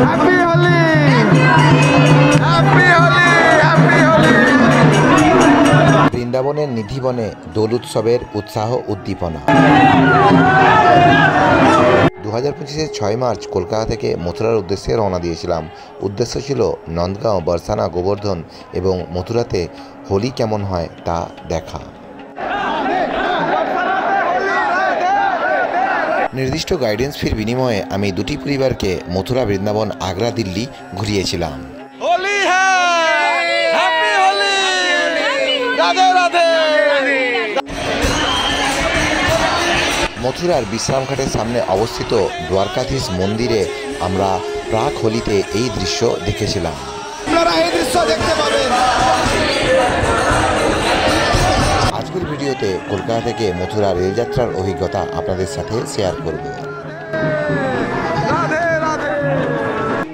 Happy Holi, happy Holi, happy Holi. বৃন্দাবনের নিধিবনে দোল উৎসবের উৎসাহ উদ্দীপনা। 2025-এর 6 মার্চ কলকাতা থেকে মথুরার উদ্দেশ্যে রওনা দিয়েছিলাম। উদ্দেশ্য ছিল নন্দগাঁও, বরসানা, গোবর্ধন এবং মথুরাতে হোলি কেমন হয় তা দেখা। নির্দিষ্ট গাইডেন্স ফির বিনিময়ে আমি দুটি পরিবারকে মথুরা, বৃন্দাবন, আগ্রা, দিল্লি ঘুরিয়েছিলাম। হোলি হ্যাপি হোলি, রাধে রাধে। মথুরার বিশ্রামঘাটের সামনে অবস্থিত দ্বারকাধীশ মন্দিরে আমরা প্রাক হোলিতে এই দৃশ্য দেখেছিলাম। আপনারা এই দৃশ্য দেখতে পাবেন। আজকের ভিডিওতে কলকাতা থেকে মথুরা রেলযাত্রার অভিজ্ঞতা আপনাদের সাথে শেয়ার করব।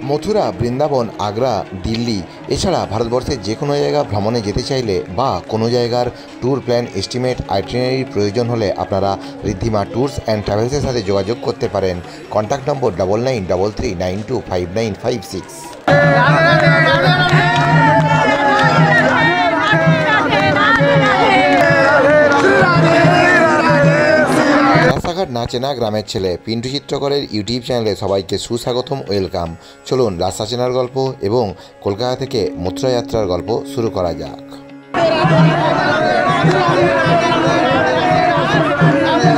মথুরা, বৃন্দাবন, আগ্রা, দিল্লি এছাড়া ভারতবর্ষের যে কোনো জায়গা ভ্রমণে যেতে চাইলে বা কোনো জায়গার ট্যুর প্ল্যান, এস্টিমেট, আইটিনারির প্রয়োজন হলে আপনারা ঋদ্ধিমা ট্যুরস অ্যান্ড ট্রাভেলসের সাথে যোগাযোগ করতে পারেন। Contact number 9933925956। রাস্তাঘাট না চেনা গ্রামের ছেলে পিন্টু চিত্রকরের ইউটিউব চ্যানেলে সবাইকে সুস্বাগতম, ওয়েলকাম। চলুন রাস্তা চেনার গল্প এবং কলকাতা থেকে মথুরা যাত্রার গল্প শুরু করা যাক।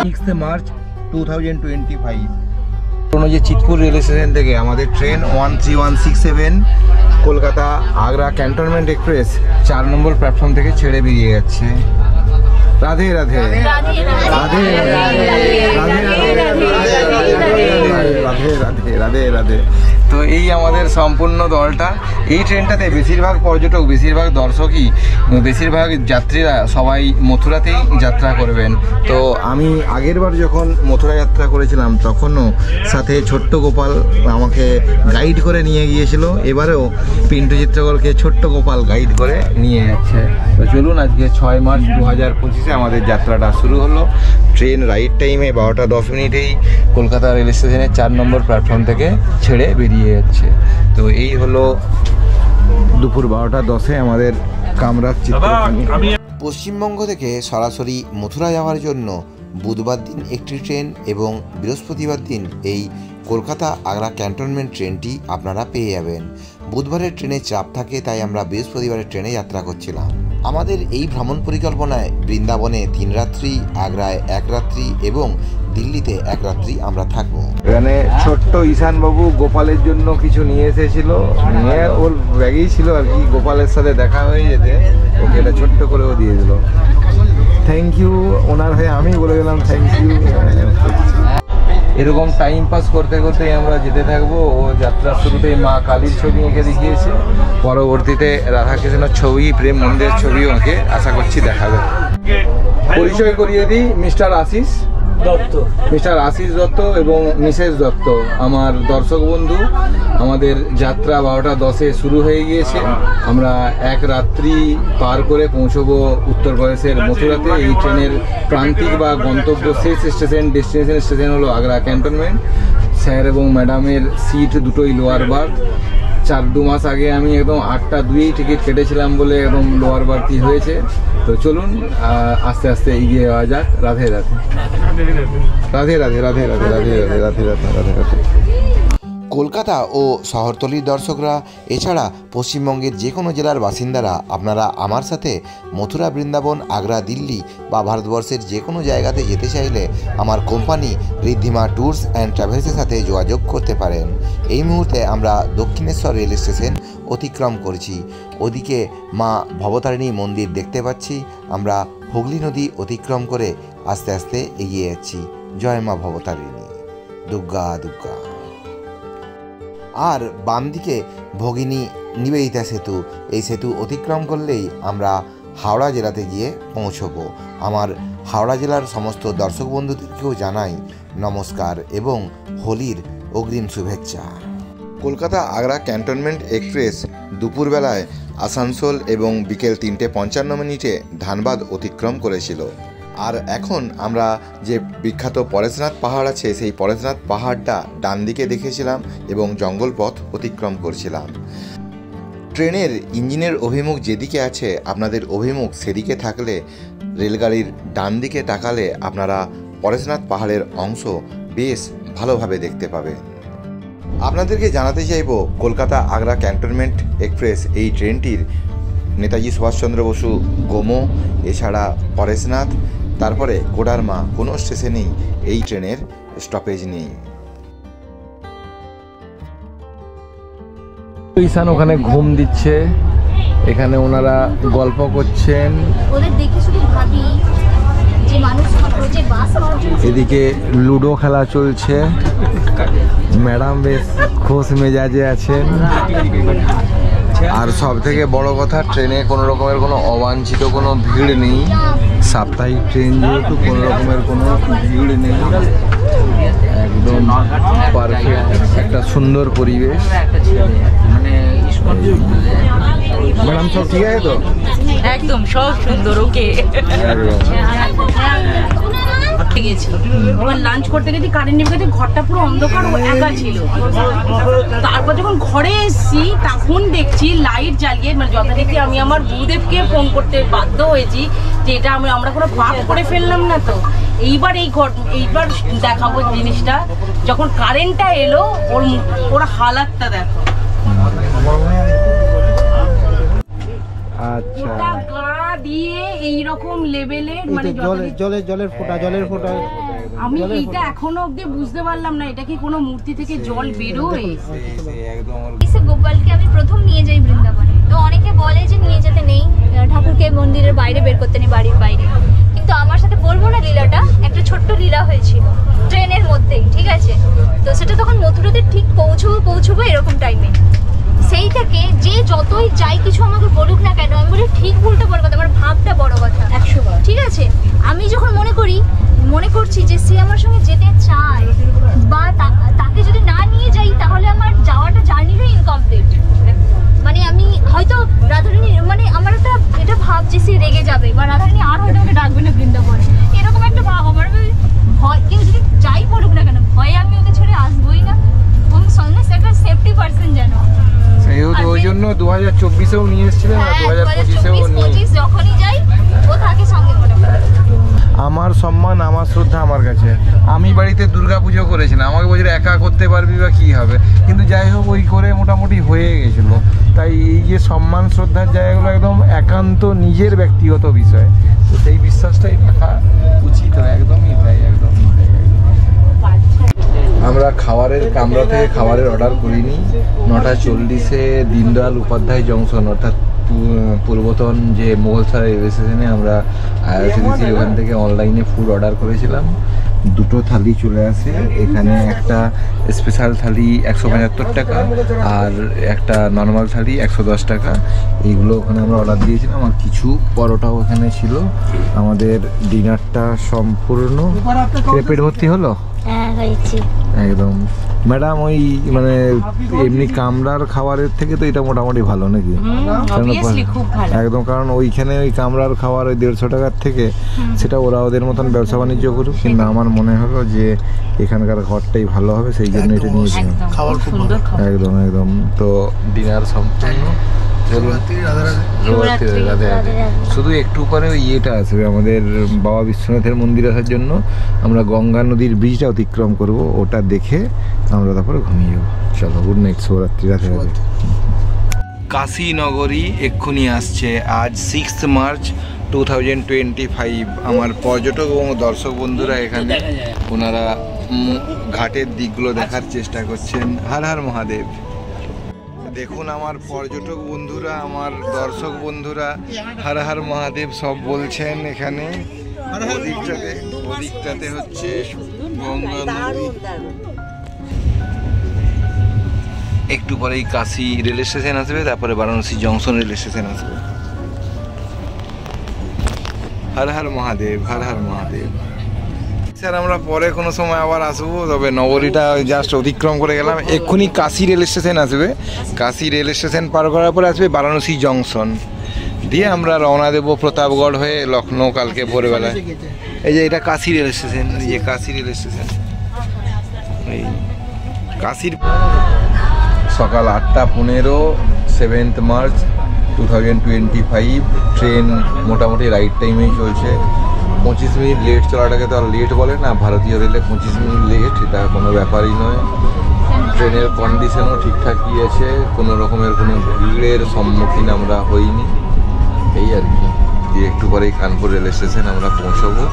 6 মার্চ 2025 পুরনো যে চিতপুর রেল স্টেশন থেকে আমাদের train 13167 Kolkata Agra cantonment express 4 নম্বর প্ল্যাটফর্ম থেকে ছেড়ে বেরিয়ে যাচ্ছে। রাধে রাধে, রাধে রাধে, রাধে রাধে, রাধে রাধে। তো এই আমাদের সম্পূর্ণ দলটা। এই ট্রেনটাতে বেশিরভাগ পর্যটক, বেশিরভাগ দর্শকই, বেশিরভাগ যাত্রীরা সবাই মথুরাতেই যাত্রা করবেন। তো আমি আগেরবার যখন মথুরা যাত্রা করেছিলাম তখনও সাথে ছোট্ট গোপাল আমাকে গাইড করে নিয়ে গিয়েছিল। এবারেও পিন্টু চিত্রকরকে ছোট্ট গোপাল গাইড করে নিয়ে যাচ্ছে। তো চলুন আজকে 6 মার্চ 2025-এ আমাদের যাত্রাটা শুরু হলো। ট্রেন রাইট টাইমে 12টা 10 মিনিটেই কলকাতা রেল স্টেশনের 4 নম্বর প্ল্যাটফর্ম থেকে ছেড়ে বেরিয়ে যাচ্ছে। তো এই হলো দুপুর 12টা 10-এ আমাদের কামরাজ চিত্রখানি। পশ্চিমবঙ্গ থেকে সরাসরি মথুরা যাওয়ার জন্য বুধবার দিন একটি ট্রেন এবং বৃহস্পতিবার দিন এই কলকাতা আগ্রা ক্যান্টনমেন্ট ট্রেনটি আপনারা পেয়ে যাবেন। বুধবারের ট্রেনে চাপ থাকে, তাই আমরা বৃহস্পতিবারের ট্রেনে যাত্রা করছিলাম। আমাদের এই ভ্রমণ পরিকল্পনায় বৃন্দাবনে 3 রাত্রি, আগ্রায় 1 রাত্রি এবং দিল্লিতে 1 রাত্রি আমরা থাকবো। এখানে ছোট্ট ঈশানবাবু গোপালের জন্য কিছু নিয়ে এসেছিল, নিয়ে ওর ব্যাগেই ছিল আর কি। গোপালের সাথে দেখা হয়ে যেতে ওকে এটা ছোট্ট করেও দিয়ে দিল। থ্যাংক ইউ, ওনার হয়ে আমি বলে গেলাম থ্যাংক ইউ। এরকম টাইম পাস করতে করতে আমরা যেতে থাকবো। ও যাত্রার শুরুতেই মা কালীর ছবি এঁকে দেখিয়েছে, পরবর্তীতে রাধাকৃষ্ণের ছবি, প্রেম মন্দিরের ছবি ওকে আশা করছি দেখাবে। পরিচয় করিয়ে দিই, মিস্টার আশিস দত্ত এবং মিসেস দত্ত আমার দর্শক বন্ধু। আমাদের যাত্রা 12টা 10-এ শুরু হয়ে গিয়েছে। আমরা 1 রাত্রি পার করে পৌঁছবো উত্তরপ্রদেশের মথুরাতে। এই ট্রেনের প্রান্তিক বা গন্তব্য শেষ ডেস্টিনেশন স্টেশন হলো আগ্রা ক্যান্টনমেন্ট। স্যার এবং ম্যাডামের সিট দুটোই লোয়ার বার্থ। 4-2 মাস আগে আমি একদম 8টা 2-এই টিকিট কেটেছিলাম বলে একদম লোয়ার বার্থই হয়েছে। তো চলুন আস্তে আস্তে এগিয়ে যাওয়া যাক। রাধে রাধে, রাধে রাধে, রাধে রাধে, রাধে রাধে, রাধে রাধে, রাধে রাধে। কলকাতা ও শহরতলির দর্শকরা এছাড়া পশ্চিমবঙ্গের যে কোনো জেলার বাসিন্দারা আপনারা আমার সাথে মথুরা, বৃন্দাবন, আগ্রা, দিল্লি বা ভারতবর্ষের যে কোনো জায়গাতে যেতে চাইলে আমার কোম্পানি ঋদ্ধিমা ট্যুরস অ্যান্ড ট্রাভেলসের সাথে যোগাযোগ করতে পারেন। এই মুহূর্তে আমরা দক্ষিণেশ্বর রেল স্টেশন অতিক্রম করছি। ওদিকে মা ভবতারিণী মন্দির দেখতে পাচ্ছি। আমরা হুগলি নদী অতিক্রম করে আস্তে আস্তে এগিয়ে যাচ্ছি। জয় মা ভবতারিণী, দুর্গা দুর্গা। আর বাম দিকে ভগিনী নিবেদিতা সেতু। এই সেতু অতিক্রম করলেই আমরা হাওড়া জেলাতে গিয়ে পৌঁছবো। আমার হাওড়া জেলার সমস্ত দর্শক বন্ধুদেরকেও জানাই নমস্কার এবং হোলির অগ্রিম শুভেচ্ছা। কলকাতা আগ্রা ক্যান্টনমেন্ট এক্সপ্রেস দুপুরবেলায় আসানসোল এবং বিকেল 3:55 ধানবাদ অতিক্রম করেছিল। আর এখন আমরা যে বিখ্যাত পরেশনাথ পাহাড় আছে সেই পরেশনাথ পাহাড়টা ডান দিকে দেখেছিলাম এবং জঙ্গল পথ অতিক্রম করছিলাম। ট্রেনের ইঞ্জিনের অভিমুখ যেদিকে আছে আপনাদের অভিমুখ সেদিকে থাকলে রেলগাড়ির ডান দিকে তাকালে আপনারা পরেশনাথ পাহাড়ের অংশ বেশ ভালোভাবে দেখতে পাবেন। আপনাদেরকে জানাতে চাইব কলকাতা আগ্রা ক্যান্টনমেন্ট এক্সপ্রেস এই ট্রেনটির নেতাজি সুভাষচন্দ্র বসু গোমো, এছাড়া পরেশনাথ, তারপরে কোডারমা কোনো স্টেশনেই এই ট্রেনের স্টপেজ নেই। ঈশান ওখানে ঘুম দিচ্ছে, এখানে ওনারা গল্প করছেন, ওদের দেখে শুধু ভাবি যে মানুষ যে বাস এদিকে লুডো খেলা চলছে, ম্যাডাম বেশ খোশ মেজাজে আছেন। আর সব থেকে বড় কথা ট্রেনে কোনো রকমের কোনো অবাঞ্ছিত কোনো ভিড় নেই, সাপ্তাহিক ট্রেন যেহেতু কোনো রকমের কোনো ভিড় নেই, একদম পারফেক্ট একটা সুন্দর পরিবেশ। ম্যাডাম সব ঠিক আছে তো? একদম সব সুন্দর, ওকে। লাঞ্চ করতে গেছি, কারেন্ট নেমে গেছে, ঘরটা পুরো অন্ধকার, ও একা ছিল। তারপর যখন ঘরে এসেছি তখন দেখছি লাইট জ্বালিয়ে, মানে যথারীতি আমি আমার গুরুদেবকে ফোন করতে বাধ্য হয়েছি যে এটা আমরা কোনো পাপ করে ফেললাম না তো। এইবার এইবার দেখাবো জিনিসটা, যখন কারেন্টটা এলো ওর হালাতটা দেখো। আচ্ছা, গা দিয়ে এইরকম লেভেলের, মানে জলের ফোঁটা আমি এইটা এখনো অব্দি বুঝতে পারলাম না এটা কি কোনো মূর্তি থেকে জল বেরোয়। গোপালকে আমি প্রথম নিয়ে যাই বৃন্দাবনে, তো অনেকে বলে যে নিয়ে যেতে নেই, ঠাকুরকে মন্দিরের বাইরে বের করতে নেই, বাড়ির বাইরে। কিন্তু আমার সাথে বলবো না লীলাটা, একটা ছোট্ট লীলা হয়েছিল ট্রেনের মধ্যেই, ঠিক আছে? তো সেটা তখন মথুরাতে ঠিক পৌঁছবো এরকম টাইমে। সেই থেকে যে যতই যাই কিছু আমাকে বলুক না কেন, আমি বলি ঠিক ভুলটা বড় কথা, আমার ভাবটা বড় কথা 100 বার, ঠিক আছে? আমি যখন মনে করছি যে সে আমার সঙ্গে যেতে চায়, বা তাকে যদি না নিয়ে যাই তাহলে আমার যাওয়াটা জার্নিরও ইনকমপ্লিট। মানে আমি হয়তো রাধারানী, মানে আমার একটা এটা ভাব যে সে রেগে যাবে বা রাধারানী আর হয়তো আমাকে ডাকবে না বৃন্দাবন, এরকম একটা ভাব আমার। ভয়, কেউ যদি যাই বলুক না কেন, ভয়ে আমি ওকে ছেড়ে আসবোই না। এবং সঙ্গে একটা সেফটি পার্সন যেন, ওই জন্য 2024-এও নিয়ে এসেছিলেন, 2025 যখনই যাই ও থাকে সঙ্গে করে। আমার সম্মান, আমার শ্রদ্ধা আমার কাছে। আমি বাড়িতে দুর্গাপুজো করেছিলাম, আমাকে বলছিল একা করতে পারবি বা কী হবে, কিন্তু যাই হোক ওই করে মোটামুটি হয়ে গেছিলো। তাই এই যে সম্মান শ্রদ্ধার জায়গাগুলো একদম একান্ত নিজের ব্যক্তিগত বিষয়, তো সেই বিশ্বাসটাই রাখা উচিত হয়। একদমই তাই, একদমই তাই। আমরা খাবারের কামরা থেকে খাবারের অর্ডার করিনি। 9:40-এ দীনদয়াল উপাধ্যায় জংশন অর্থাৎ পূর্বতন যে মোগলসরাই রেলওয়ে স্টেশনে আমরা আইআরসিটিসির ওখান থেকে অনলাইনে ফুড অর্ডার করেছিলাম। 2টো থালি চলে আসে, এখানে একটা স্পেশাল থালি 175 টাকা আর একটা নর্মাল থালি 110 টাকা। এইগুলো ওখানে আমরা অর্ডার দিয়েছিলাম, আর কিছু পরোটাও এখানে ছিল। আমাদের ডিনারটা সম্পূর্ণ পেট ভর্তি হলো। হ্যাঁ হয়েছে একদম। ম্যাডাম ওই মানে এমনি কামরার খাবারের থেকে তো এটা মোটামুটি ভালো নাকি? একদম, কারণ ওইখানে ওই কামরার খাবার ওই 150 টাকার থেকে, সেটা ওরা ওদের মতন ব্যবসা বাণিজ্য করুক, কিন্তু আমার মনে হলো যে এখানকার ঘরটাই ভালো হবে, সেই জন্য এটা নিয়েছিলাম। খাবার খুব ভালো, একদম একদম। তো ডিনার সম্পূর্ণ। শুধু একটু পরে ওই ইয়েটা আসবে, আমাদের বাবা বিশ্বনাথের মন্দির আসার জন্য আমরা গঙ্গা নদীর ব্রিজটা অতিক্রম করব, ওটা দেখে আমরা তারপরে ঘুমিয়ে যাবো। চলো, গুড নাইট, শুভরাত্রি, রাধে রাধে। কাশী নগরী এক্ষুনি আসছে, আজ 6 মার্চ 2025। আমার পর্যটক এবং দর্শক বন্ধুরা এখানে ওনারা ঘাটের দিকগুলো দেখার চেষ্টা করছেন। হর হর মহাদেব। দেখুন আমার পর্যটক বন্ধুরা, আমার দর্শক বন্ধুরা হর হর মহাদেব সব বলছেন। এখানে ওদিকটাতে হচ্ছে গঙ্গা নদী, একটু পরেই কাশী রেল স্টেশন আসবে, তারপরে বারাণসী জংশন রেল স্টেশন আসবে। হর হর মহাদেব, হর হর মহাদেব। স্যার আমরা পরে কোনো সময় আবার আসবো, তবে নগরীটা জাস্ট অতিক্রম করে গেলাম। এক্ষুনি কাশী রেল স্টেশন আসবে, কাশী রেল স্টেশন পার করার পরে আসবে বারাণসী জংশন, দিয়ে আমরা রওনা দেবো প্রতাপগড় হয়ে লখনৌ কালকে ভোরবেলায়। এই যে এটা কাশি রেল স্টেশন, এই যে কাশি রেল স্টেশন, এই কাশির। সকাল 8:15, 7 মার্চ 2025। ট্রেন মোটামুটি রাইট টাইমেই চলছে। 25 মিনিট লেট চলাটাকে তো আর লেট বলে না, ভারতীয় রেলে 25 মিনিট লেট এটা কোনো ব্যাপারই নয়। ট্রেনের কন্ডিশনও ঠিকঠাকই আছে, কোনো রকমের কোনো ভিড়ের সম্মুখীন আমরা হইনি। এই আর কি, যে একটু পরেই কানপুর রেল স্টেশন আমরা পৌঁছবো।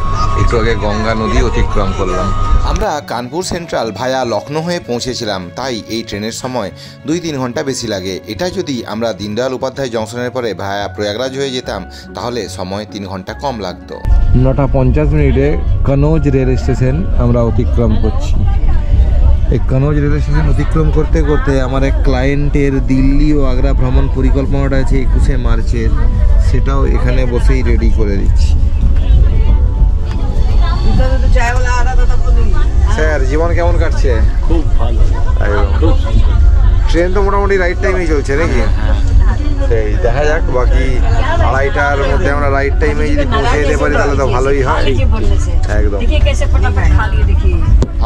একটু আগে গঙ্গা নদী অতিক্রম করলাম। আমরা কানপুর সেন্ট্রাল ভায়া লখনৌ হয়ে পৌঁছেছিলাম, তাই এই ট্রেনের সময় 2-3 ঘন্টা বেশি লাগে। এটা যদি আমরা দীনদয়াল উপাধ্যায় জংশনের পরে ভায়া প্রয়াগরাজ হয়ে যেতাম তাহলে সময় 3 ঘন্টা কম লাগতো। 9:50 কনৌজ রেল স্টেশন আমরা অতিক্রম করছি। এই কনৌজ রেল স্টেশন অতিক্রম করতে করতে আমার এক ক্লায়েন্টের দিল্লি ও আগ্রা ভ্রমণ পরিকল্পনাটা আছে 21শে মার্চের, সেটাও এখানে বসেই রেডি করে দিচ্ছি। স্যার জীবন কেমন কাটছে? খুব ভালো, একদম। ট্রেন তো মোটামুটি রাইট টাইমেই চলছে নাকি? সেই দেখা যাক, বাকি 2:30টার মধ্যে আমরা রাইট টাইমে যদি পৌঁছে যেতে পারি তাহলে তো ভালোই হয়। একদম।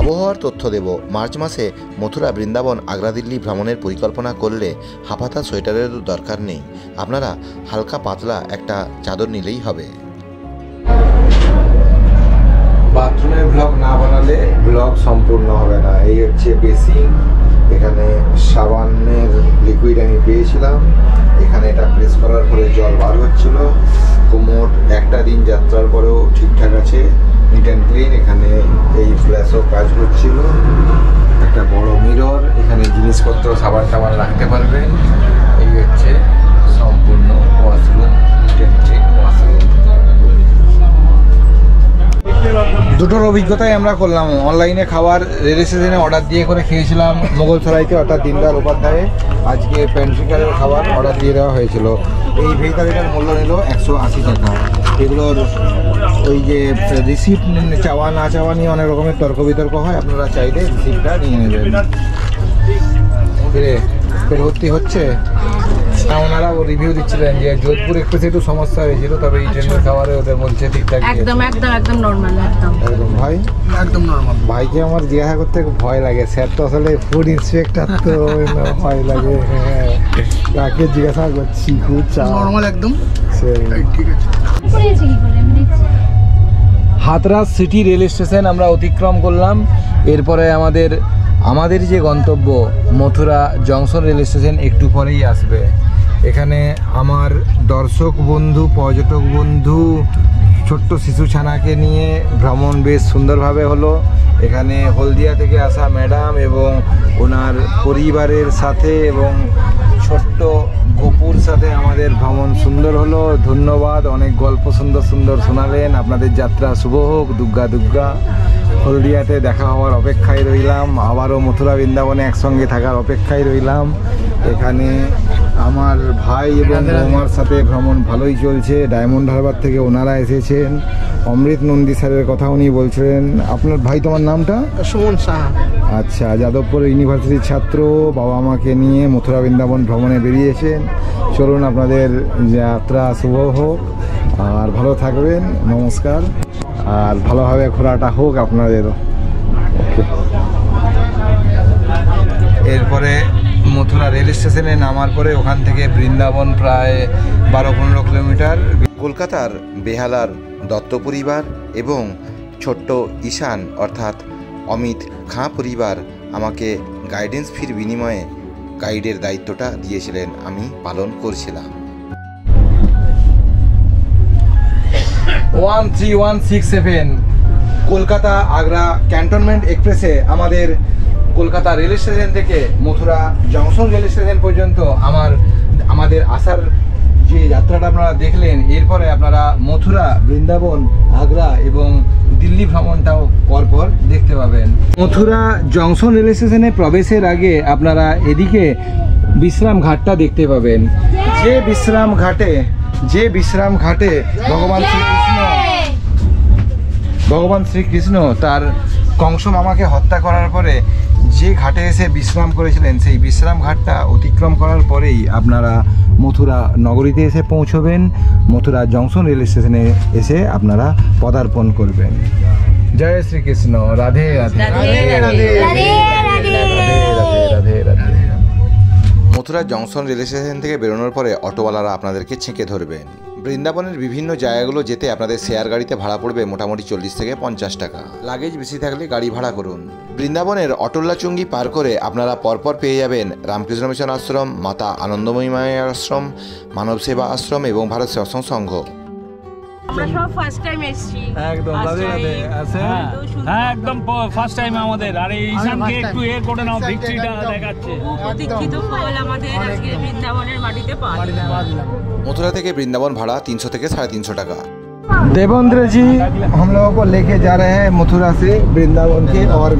আবহাওয়ার তথ্য দেব। মার্চ মাসে মথুরা, বৃন্দাবন, আগ্রা, দিল্লি ভ্রমণের পরিকল্পনা করলে হাফাতা সোয়েটারেরও দরকার নেই। আপনারা হালকা পাতলা একটা চাদর নিলেই হবে। বাথরুমের ব্লগ না বানালে ব্লগ সম্পূর্ণ হবে না। এই হচ্ছে বেসিন, এখানে সাবানের লিকুইড আমি পেয়েছিলাম, এখানে এটা প্রেস করার পরে জল বার হচ্ছিল। কোমোড একটা দিন যাত্রার পরেও ঠিকঠাক আছে, নিট অ্যান্ড ক্লিন। এখানে এই ফ্ল্যাশও কাজ করছিল। একটা বড় মিরর, এখানে জিনিসপত্র সাবান টাবান রাখতে পারবেন। এই হচ্ছে সম্পূর্ণ washroom, neat and clean washroom. দুটোর অভিজ্ঞতাই আমরা করলাম। অনলাইনে খাবার রেল স্টেশনে অর্ডার দিয়ে করে খেয়েছিলাম মোগলসরাইতে, অর্থাৎ দীনদয়াল উপাধ্যায়ে। আজকে প্যান্ট্রিকারের খাবার অর্ডার দিয়ে দেওয়া হয়েছিল। এই ভেজ থালিটার মূল্য নিল 180 টাকা। এগুলোর ওই যে রিসিপ্ট চাওয়া না চাওয়া নিয়ে অনেক রকমের তর্ক বিতর্ক হয়, আপনারা চাইলে রিসিপ্টটা নিয়ে নেবেন। ভর্তি হচ্ছে না, ওনারা রিভিউ দিচ্ছিলেন যে যোধপুর এক্সপ্রেসে একটু সমস্যা হয়েছিল, তবে এই ট্রেনের খাবারে ওদের বলছে ঠিকঠাক। একদম একদম একদম নরমাল, একদম একদম ভাই, একদম নরমাল। ভাইকে আমার জিজ্ঞাসা করতে খুব ভয় লাগে, স্যার তো আসলে ফুড ইন্সপেক্টর, তো ভয় লাগে। তাকে জিজ্ঞাসা করছি, খুব নরমাল একদম। ঠিক আছে। হাতরাস সিটি রেল স্টেশন আমরা অতিক্রম করলাম। এরপরে আমাদের যে গন্তব্য মথুরা জংশন রেল স্টেশন একটু পরেই আসবে। এখানে আমার দর্শক বন্ধু, পর্যটক বন্ধু, ছোট্ট শিশু ছানাকে নিয়ে ভ্রমণ বেশ সুন্দরভাবে হলো। এখানে হলদিয়া থেকে আসা ম্যাডাম এবং ওনার পরিবারের সাথে এবং ছোট্ট গোপুর সাথে আমাদের ভ্রমণ সুন্দর হলো। ধন্যবাদ, অনেক গল্প সুন্দর সুন্দর শোনালেন। আপনাদের যাত্রা শুভ হোক। দুর্গা দুর্গা। হলদিয়াতে দেখা হওয়ার অপেক্ষায় রইলাম, আবারও মথুরা বৃন্দাবনে একসঙ্গে থাকার অপেক্ষায় রইলাম। এখানে আমার ভাই এবং আমার সাথে ভ্রমণ ভালোই চলছে। ডায়মন্ড হারবার থেকে ওনারা এসেছেন। অমৃত নন্দী স্যারের কথা উনি বলছিলেন। আপনার ভাই, তোমার নামটা? সুমন সাহা। আচ্ছা, যাদবপুর ইউনিভার্সিটির ছাত্র, বাবা মাকে নিয়ে মথুরা বৃন্দাবন ভ্রমণে বেরিয়েছেন। চলুন, আপনাদের যাত্রা শুভ হোক আর ভালো থাকবেন। নমস্কার, আর ভালোভাবে ঘোরাটা হোক আপনাদেরও। ওকে। এরপরে মথুরা রেল স্টেশনে নামার পরে ওখান থেকে বৃন্দাবন প্রায় 12-15 কিলোমিটার। কলকাতার বেহালার দত্ত পরিবার এবং ছোট্ট ঈশান অর্থাৎ অমিত খাঁ পরিবার আমাকে গাইডেন্স ফির বিনিময়ে গাইডের দায়িত্বটা দিয়েছিলেন, আমি পালন করছিলাম। 13167 কলকাতা আগ্রা ক্যান্টনমেন্ট এক্সপ্রেসে আমাদের কলকাতা রেল স্টেশন থেকে মথুরা জংশন রেল স্টেশন পর্যন্ত আমাদের আসার যে যাত্রাটা আপনারা দেখলেন। এরপরে আপনারা মথুরা, বৃন্দাবন, আগ্রা এবং দিল্লি ভ্রমণটাও পরপর দেখতে পাবেন। মথুরা জংশন রেল স্টেশনে প্রবেশের আগে আপনারা এদিকে বিশ্রাম ঘাটটা দেখতে পাবেন। যে বিশ্রাম ঘাটে ভগবান শ্রীকৃষ্ণ তার কংস মামাকে হত্যা করার পরে যে ঘাটে এসে বিশ্রাম করেছিলেন সেই বিশ্রাম ঘাটটা অতিক্রম করার পরেই আপনারা মথুরা নগরীতে এসে পৌঁছবেন। মথুরা জংশন রেল স্টেশনে এসে আপনারা পদার্পণ করবেন। জয় Shrikrishna. Radhe Radhe Radhe Radhe Radhe. Mathura junction rail station থেকে বেরোনোর পরে অটোওয়ালারা আপনাদেরকে ছেঁকে ধরবেন। বৃন্দাবনের বিভিন্ন জায়গাগুলো যেতে আপনাদের শেয়ার গাড়িতে ভাড়া পড়বে মোটামুটি 40 থেকে 50 টাকা। লাগেজ বেশি থাকলে গাড়ি ভাড়া করুন। বৃন্দাবনের অটল্লাচুঙ্গি পার করে আপনারা পরপর পেয়ে যাবেন রামকৃষ্ণ মিশন আশ্রম, মাতা আনন্দময়ী মায়ের আশ্রম, মানব সেবা আশ্রম এবং ভারত সেবাশ্রম সংঘ। আমরা সব ফার্স্ট টাইম এসেছি একদম রাধে রাধে। হ্যাঁ একদম ফার্স্ট টাইম আমাদের। আর এই ঈশানকে একটু এ করে নাও, ভিক্টরিটা দেখাচ্ছে। প্রতীক্ষিত ফল আমাদের আজকে বৃন্দাবনের মাটিতে পাওয়া গেল। मथुरा থেকে বৃন্দাবন ভাড়া 300 থেকে 350 টাকা। देवेंद्र जी हम लोगों को लेके जा रहे हैं मथुरा से वृंदावन के। और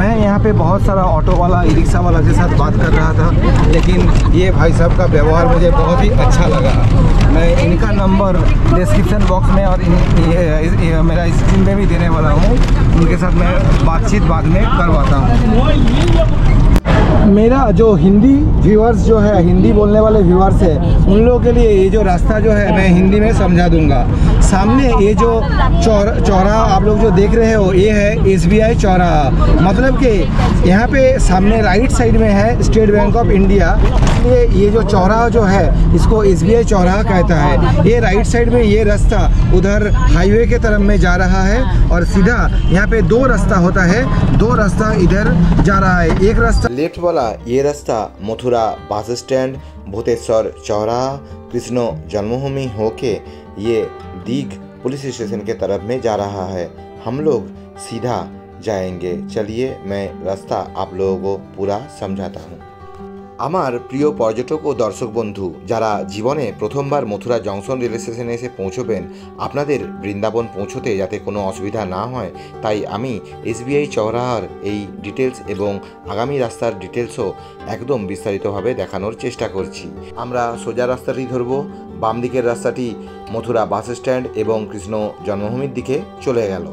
मैं यहाँ पे बहुत सारा ऑटो वाला, ई रिक्शा वाला के साथ बात कर रहा था, लेकिन ये भाई साहब का व्यवहार मुझे बहुत ही अच्छा लगा। मैं इनका नंबर डिस्क्रिप्शन बॉक्स में और मेरा स्क्रीन में भी देने वाला हूँ। उनके साथ मैं बातचीत बाद में करवाता हूँ। मेरा जो हिंदी व्यूअर्स जो है, हिंदी बोलने वाले व्यूअर्स है, उन लोगों के लिए ये जो रास्ता जो है मैं हिंदी में समझा दूंगा। सामने ये जो चौराहा आप लोग जो देख रहे हो, ये है SBI चौराहा। मतलब कि यहाँ पे सामने राइट साइड में है स्टेट बैंक ऑफ इंडिया, इसलिए ये जो चौराहा जो है इसको SBI चौराहा कहता है। ये राइट साइड में ये रास्ता उधर हाईवे के तरफ में जा रहा है और सीधा यहाँ पे 2 रास्ता होता है, 2 रास्ता इधर जा रहा है। एक रास्ता लेफ्ट वाला ये रास्ता मथुरा बस स्टैंड, भूतेश्वर चौराहा, कृष्ण जन्मभूमि होके ये दीघ पुलिस स्टेशन के तरफ में जा रहा है। हम लोग सीधा जाएंगे। चलिए मैं रास्ता आप लोगों को पूरा समझाता हूँ। আমার প্রিয় পর্যটক ও দর্শক বন্ধু, যারা জীবনে প্রথমবার মথুরা জংশন রেল স্টেশনে এসে পৌঁছবেন, আপনাদের বৃন্দাবন পৌঁছতে যাতে কোনো অসুবিধা না হয় তাই আমি SBI চৌরাহার এই ডিটেলস এবং আগামী রাস্তার ডিটেলসও একদম বিস্তারিতভাবে দেখানোর চেষ্টা করছি। আমরা সোজা রাস্তাটি ধরব। বাম দিকের রাস্তাটি মথুরা বাস স্ট্যান্ড এবং কৃষ্ণ জন্মভूमिর দিকে চলে গেল।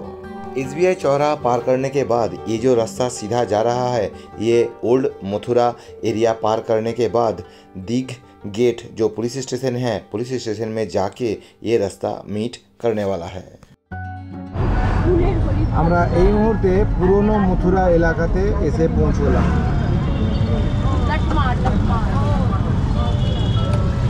SBI चौराहा पार करने के बाद ये जो रास्ता सीधा जा रहा है, ये ओल्ड मथुरा एरिया पार करने के बाद दीघ गेट जो पुलिस स्टेशन है, पुलिस स्टेशन में जाके ये रास्ता मीट करने वाला है। আমরা এই মুহূর্তে পুরনো মথুরা এলাকাতে এসে পৌঁছলাম।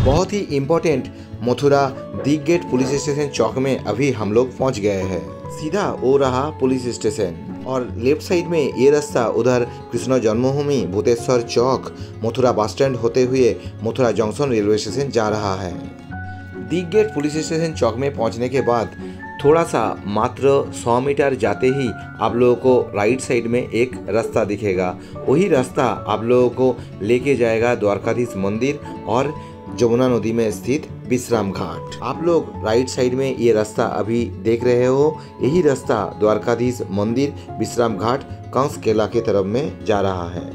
बहुत ही important Mathura Deeg gate police station चौक में अभी हम लोग पहुंच गए हैं। सीधा वो रहा पुलिस स्टेशन और लेफ्ट साइड में ये रास्ता उधर कृष्ण जन्मभूमि, भूतेश्वर चौक, मथुरा बस स्टैंड होते हुए मथुरा जंक्शन रेलवे स्टेशन जा रहा है। दीघ गेट पुलिस स्टेशन चौक में पहुंचने के बाद थोड़ा सा मात्र 100 मीटर जाते ही आप लोगों को राइट साइड में एक रास्ता दिखेगा। वही रास्ता आप लोगों को लेके जाएगा द्वारकाधीश मंदिर और जमुना नदी में स्थित विश्राम घाट। आप लोग राइट साइड में ये रास्ता अभी देख रहे हो, यही रास्ता द्वारकाधीश मंदिर, विश्राम घाट, कंस केला के तरफ में जा रहा है।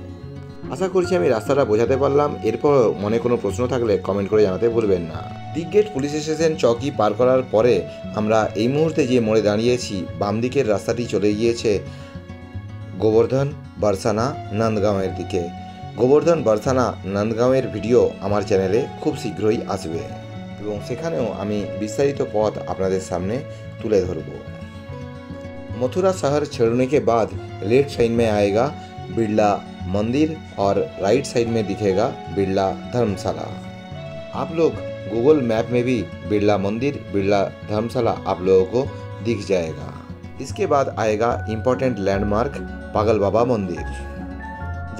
आशा করছি আমি রাস্তাটা বোঝাতে পারলাম। এরপর মনে কোনো প্রশ্ন থাকলে কমেন্ট করে জানাতে ভুলবেন না। দীঘ গেট পুলিশ স্টেশন চৌকি পার করার পরে আমরা এই মুহূর্তে যে মোড়ে দাঁড়িয়েছি, বাম দিকের রাস্তাটি চলে গিয়েছে গোবর্ধন বরসানা নন্দগাঁওয়ের দিকে। গোবর্ধন বরসানা নন্দগাঁওয়ের ভিডিও আমার চ্যানেলে খুব শীঘ্রই আসবে এবং সেখানেও আমি বিস্তারিত পথ আপনাদের সামনে তুলে ধরব। मथुरा शहर छोड़ने के बाद लेफ्ट साइड में आएगा बिरला मंदिर और राइट साइड में दिखेगा बिरला धर्मशाला। आप लोग गूगल मैप में भी बिरला मंदिर, बिरला धर्मशाला आप लोगों को दिख जाएगा। इसके बाद आएगा इम्पोर्टेंट लैंडमार्क पागल बाबा मंदिर।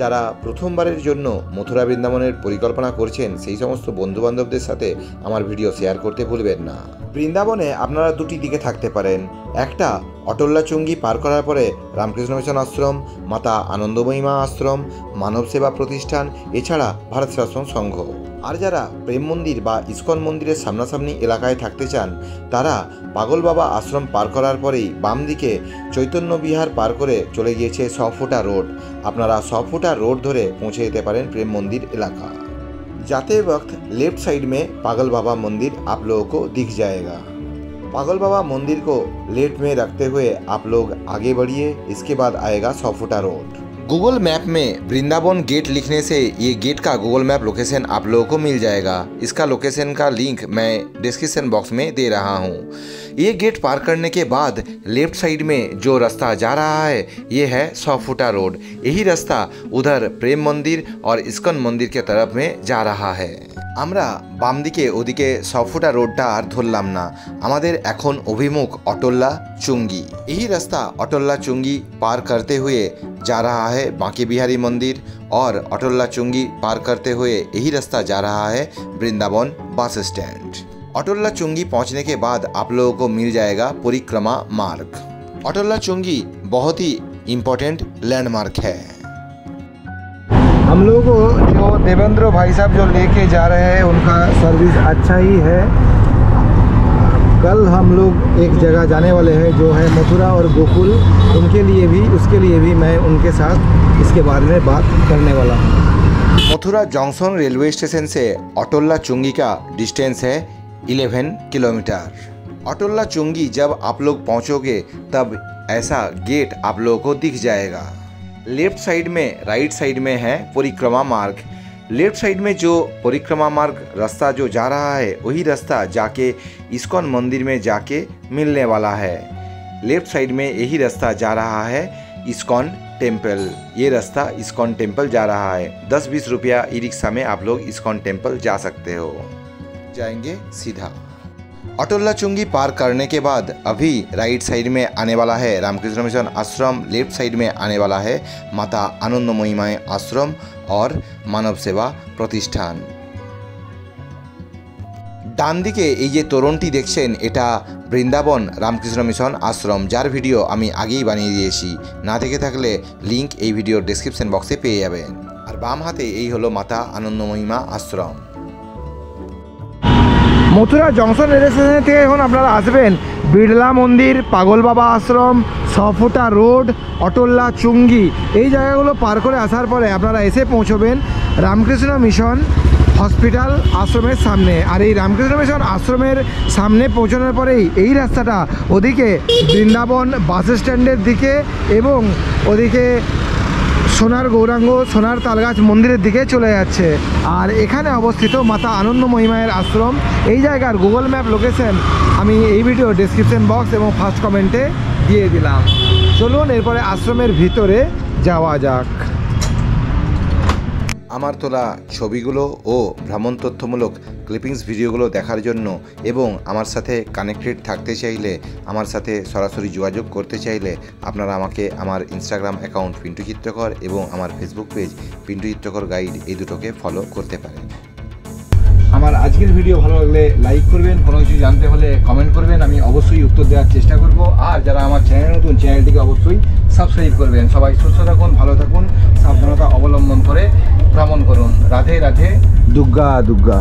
যারা প্রথমবারের জন্য মথুরা বৃন্দাবনের পরিকল্পনা করছেন সেই সমস্ত বন্ধুবান্ধবদের সাথে আমার ভিডিও শেয়ার করতে ভুলবেন না। বৃন্দাবনে আপনারা দুটি দিকে থাকতে পারেন। একটা অটল্লাচুঙ্গি পার করার পরে রামকৃষ্ণ মিশন আশ্রম, মাতা আনন্দময়ী মা আশ্রম, মানব সেবা প্রতিষ্ঠান, এছাড়া ভারত সেবাশ্রম সংঘ। আর যারা প্রেম মন্দির বা ইস্কন মন্দিরের সামনাসামনি এলাকায় থাকতে চান তারা পাগল বাবা আশ্রম পার করার পরেই বাম দিকে চৈতন্য বিহার পার করে চলে গিয়েছে 100 ফুটা रोड। আপনারা 100 ফুটা रोड ধরে পৌঁছে যেতে পারেন प्रेम मंदिर इलाका। जाते वक्त लेफ्ट साइड में पागल बाबा मंदिर आप लोगों को दिख जाएगा। पागल बाबा मंदिर को लेफ्ट में रखते हुए आप लोग आगे बढ़िए। इसके बाद आएगा 100 फुटा रोड। गूगल मैप में वृंदावन गेट लिखने से ये गेट का गूगल मैप लोकेशन आप लोगों को मिल जाएगा। इसका लोकेशन का लिंक मैं डिस्क्रिप्शन बॉक्स में दे रहा हूँ। ये गेट पार करने के बाद लेफ्ट साइड में जो रास्ता जा रहा है ये है 100 फुटा रोड। यही रास्ता उधर प्रेम मंदिर और इस्कन मंदिर के तरफ में जा रहा है। আমরা বাম দিকে ওদিকে 100 ফুটা রোডটা আর ধরলাম না, আমাদের এখন অভিমুখ অটল্লা चुंगी। यही रास्ता अटल्ला चुंगी पार करते हुए जा रहा है बांके बिहारी मंदिर और अटल्ला चुंगी पार करते हुए यही रास्ता जा रहा है वृंदावन बस स्टैंड। अटल्ला चुंगी पहुंचने के बाद आप लोगों को मिल जाएगा परिक्रमा मार्ग। अटल्ला चुंगी बहुत ही इम्पोर्टेंट लैंडमार्क है। हम लोग जो देवेंद्र भाई साहब जो लेके जा रहे हैं उनका सर्विस अच्छा ही है। कल हम लोग एक जगह जाने वाले हैं जो है मथुरा और गोकुल, उनके लिए भी उसके लिए भी मैं उनके साथ इसके बारे में बात करने वाला हूँ। मथुरा जंक्शन रेलवे स्टेशन से अटल्ला चुंगी का डिस्टेंस है 11 किलोमीटर। अटल्ला चुंगी जब आप लोग पहुँचोगे तब ऐसा गेट आप लोगों को दिख जाएगा। लेफ्ट साइड में राइट साइड में है परिक्रमा मार्ग। लेफ्ट साइड में जो परिक्रमा मार्ग रास्ता जो जा रहा है वही रास्ता जाके इस्कॉन मंदिर में जाके मिलने वाला है। लेफ्ट साइड में यही रास्ता जा रहा है इस्कॉन टेम्पल। ये रास्ता इस्कॉन टेम्पल जा रहा है। 10-20 रुपया ई रिक्शा में आप लोग इस्कॉन टेम्पल जा सकते हो। जाएंगे सीधा। अटल्ला चुंगी पार करने के बाद अभी राइट साइड में आने वाला है रामकृष्ण मिशन आश्रम, लेफ्ट साइड में आने वाला है माता आनंदमयी आश्रम और मानव सेवा प्रतिष्ठान। डान दिके এই যে তোরণটি দেখছেন এটা বৃন্দাবন রামকৃষ্ণ মিশন আশ্রম, যার ভিডিও আমি আগেই বানিয়ে দিয়েছি। না দেখে থাকলে লিংক এই ভিডিওর ডেসক্রিপশন বক্সে পেয়ে যাবেন। আর বাম হাতে এই হলো মাতা আনন্দময়ী আশ্রম। মথুরা জংশন রেল স্টেশন থেকে এখন আপনারা আসবেন বিড়লা মন্দির, পাগল বাবা আশ্রম, 100 ফুটা রোড, অটল্লা চুঙ্গি, এই জায়গাগুলো পার করে আসার পরে আপনারা এসে পৌঁছবেন রামকৃষ্ণ মিশন হসপিটাল আশ্রমের সামনে। আর এই রামকৃষ্ণ মিশন আশ্রমের সামনে পৌঁছানোর পরেই এই রাস্তাটা ওদিকে বৃন্দাবন বাস স্ট্যান্ডের দিকে এবং ওদিকে সোনার গৌরাঙ্গ সোনার তালগাছ মন্দিরের দিকে চলে যাচ্ছে। আর এখানে অবস্থিত মাতা আনন্দময়ী মায়ের আশ্রম। এই জায়গার গুগল ম্যাপ লোকেশন আমি এই ভিডিও ডেসক্রিপশন বক্স এবং ফার্স্ট কমেন্টে দিয়ে দিলাম। চলুন এরপরে আশ্রমের ভিতরে যাওয়া যাক। আমার তোলা ছবিগুলো ও ভ্রমণ তথ্যমূলক ক্লিপিংস ভিডিওগুলো দেখার জন্য এবং আমার সাথে কানেক্টেড থাকতে চাইলে, আমার সাথে সরাসরি যোগাযোগ করতে চাইলে আপনারা আমাকে আমার ইনস্টাগ্রাম অ্যাকাউন্ট পিন্টু চিত্রকর এবং আমার ফেসবুক পেজ পিন্টু চিত্রকর গাইড এই দুটোকে ফলো করতে পারেন। আমার আজকের ভিডিও ভালো লাগলে লাইক করবেন, কোনো কিছু জানতে হলে কমেন্ট করবেন, আমি অবশ্যই উত্তর দেওয়ার চেষ্টা করব। আর যারা আমার চ্যানেল নতুন, চ্যানেলটিকে অবশ্যই সাবস্ক্রাইব করবেন। সবাই সুস্থ থাকুন, ভালো থাকুন, সাবধানতা অবলম্বন করে ভ্রমণ করুন। রাধে রাধে, দুর্গা দুর্গা।